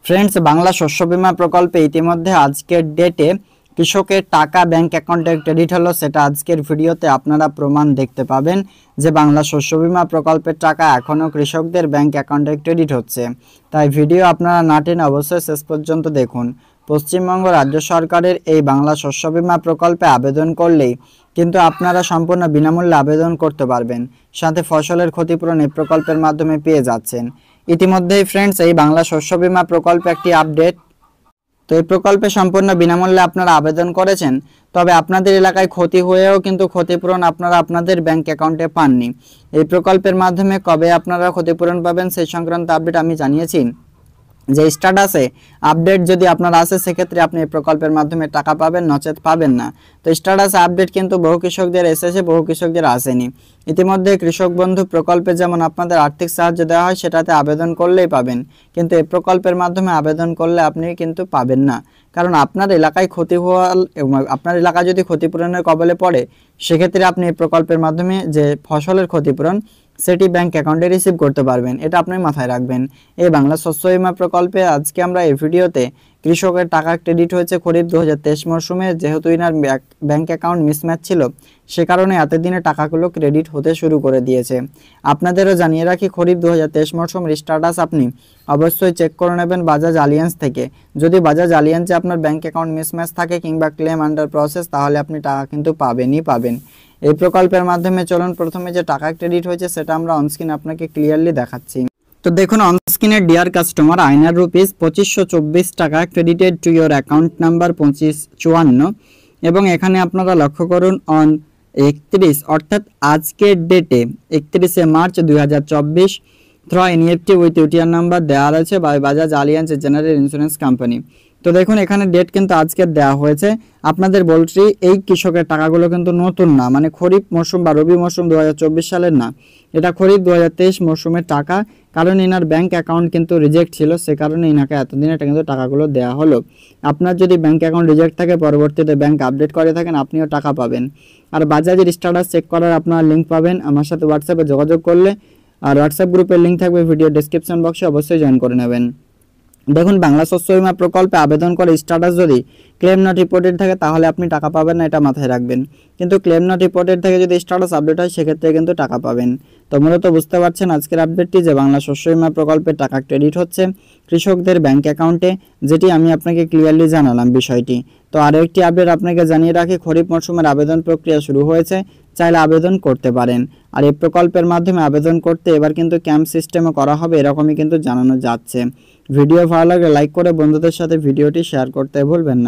Friends, Bangla শস্য বীমা প্রকল্পে ইতিমধ্যে আজকের ডেটে কৃষকের টাকা ব্যাংক অ্যাকাউন্টে ক্রেডিট হলো, সেটা আজকের ভিডিওতে আপনারা প্রমাণ দেখতে পাবেন যে বাংলা শস্য বীমা প্রকল্পের টাকা এখনও কৃষকদের ব্যাংক অ্যাকাউন্টে ক্রেডিট হচ্ছে। তাই ভিডিও আপনারা না টেনে অবশ্যই শেষ পর্যন্ত দেখুন। পশ্চিমবঙ্গ রাজ্য সরকারের এই বাংলা শস্য বীমা প্রকল্পে আবেদন করলেই কিন্তু আপনারা সম্পূর্ণ বিনামূল্যে আবেদন করতে পারবেন, সাথে ফসলের ক্ষতিপূরণ এই প্রকল্পের মাধ্যমে পেয়ে যাচ্ছেন। ইতিমধ্যেই ফ্রেন্ডস, এই বাংলা শস্য বীমা প্রকল্পে একটি আপডেট। তো এই প্রকল্পে সম্পূর্ণ বিনামূল্যে আপনারা আবেদন করেছেন, তবে আপনাদের এলাকায় ক্ষতি হয়েও কিন্তু ক্ষতিপূরণ আপনারা আপনাদের ব্যাংক অ্যাকাউন্টে পাননি। এই প্রকল্পের মাধ্যমে কবে আপনারা ক্ষতিপূরণ পাবেন সেই সংক্রান্ত আপডেট আমি জানিয়েছি। যে স্ট্যাটাসে আপডেট যদি আপনার আসে সেক্ষেত্রে আপনি এই প্রকল্পের মাধ্যমে টাকা পাবেন, নচেত পাবেন না। তো স্ট্যাটাসে আপডেট কিন্তু বহু কৃষকদের এসেছে, বহু কৃষকদের আসেনি। ইতিমধ্যে কৃষক বন্ধু প্রকল্পে যেমন আপনাদের আর্থিক সাহায্য দেওয়া হয় সেটাতে আবেদন করলেই পাবেন, কিন্তু এই প্রকল্পের মাধ্যমে আবেদন করলে আপনি কিন্তু পাবেন না। কারণ আপনার এলাকায় ক্ষতি হওয়া, আপনার এলাকা যদি ক্ষতিপূরণের কবলে পড়ে সেক্ষেত্রে আপনি এই প্রকল্পের মাধ্যমে যে ফসলের ক্ষতিপূরণ সেটি ব্যাংক অ্যাকাউন্টে রিসিভ করতে পারবেন, এটা আপনি মাথায় রাখবেন। এই বাংলা শস্য বীমা প্রকল্পে আজকে আমরা এই ভিডিওতে কৃষকের টাকা ক্রেডিট হয়েছে খরিফ 2023 মরশুমে। যেহেতু ইনার ব্যাংক অ্যাকাউন্ট মিসম্যাচ ছিল সে কারণে এতদিনে টাকাগুলো ক্রেডিট হতে শুরু করে দিয়েছে। আপনাদেরও জানিয়ে রাখি, খরিফ 2023 মরশুমের স্ট্যাটাস আপনি অবশ্যই চেক করে নেবেন বাজাজ আলিয়ান্স থেকে। যদি বাজাজ আলিয়ান্সে আপনার ব্যাংক অ্যাকাউন্ট মিসম্যাচ থাকে কিংবা ক্লেম আন্ডার প্রসেস, তাহলে আপনি টাকা কিন্তু পাবেন। এই প্রকল্পের মাধ্যমে চলুন প্রথমে যে টাকা ক্রেডিট হয়েছে সেটা আমরা অনস্ক্রিন আপনাকে ক্লিয়ারলি দেখাচ্ছি। তো দেখুন অনস্ক্রিনে, ডিয়ার কাস্টমার, আইনার রুপিস 2524 টাকা credited to your account number 2554। এবং এখানে আপনারা লক্ষ্য করুন অন 31 অর্থাৎ আজকের ডেটে 31শে March 2024 through NEFT with UTR number দেওয়া রয়েছে by Bajaj Allianz General Insurance company. তো দেখুন এখানে ডেট কিন্তু আজকে দেওয়া হয়েছে। আপনাদের বলছি এই কৃষকের টাকাগুলো কিন্তু নতুন না, মানে খরিফ মরশুম বা রবি মরশুম 2024 সালের না, এটা খরিফ 2023 মরশুমের টাকা। কারণ এনার ব্যাংক অ্যাকাউন্ট কিন্তু রিজেক্ট ছিল, সে কারণে এনাকে এতদিনে কিন্তু টাকাগুলো দেওয়া হলো। আপনার যদি ব্যাংক অ্যাকাউন্ট রিজেক্ট থাকে, পরবর্তীতে ব্যাংক আপডেট করে থাকেন, আপনিও টাকা পাবেন। আর বাজাজের স্ট্যাটাস চেক করার আপনার লিঙ্ক পাবেন আমার সাথে হোয়াটসঅ্যাপে যোগাযোগ করলে, আর হোয়াটসঅ্যাপ গ্রুপের লিঙ্ক থাকবে ভিডিও ডেসক্রিপশন বক্সে, অবশ্যই জয়েন করে নেবেন। দেখুন বাংলা শস্য বীমা প্রকল্পে আবেদন করে স্ট্যাটাস যদি ক্লেম নট রিপোর্টেড থাকে তাহলে আপনি টাকা পাবেন না, এটা মাথায় রাখবেন। কিন্তু ক্লেম নট রিপোর্টেড থেকে যদি স্ট্যাটাস আপডেট হয় সেক্ষেত্রে কিন্তু টাকা পাবেন। তো মূলত বুঝতে পারছেন আজকের আপডেটটি যে বাংলা শস্য বীমা প্রকল্পের টাকা ক্রেডিট হচ্ছে কৃষকদের ব্যাংক অ্যাকাউন্টে, যেটি আমি আপনাকে ক্লিয়ারলি জানালাম বিষয়টি। তো আরও একটি আপডেট আপনাকে জানিয়ে রাখি, খরিফ মরশুমের আবেদন প্রক্রিয়া শুরু হয়েছে, চাইলে আবেদন করতে পারেন। আর এই প্রকল্পের মাধ্যমে আবেদন করতে এবার কিন্তু ক্যাম্প সিস্টেমে করা হবে, এরকমই কিন্তু জানানো যাচ্ছে। ভিডিও ভালো লাগলে লাইক করে বন্ধুদের সাথে ভিডিওটি শেয়ার করতে ভুলবেন না।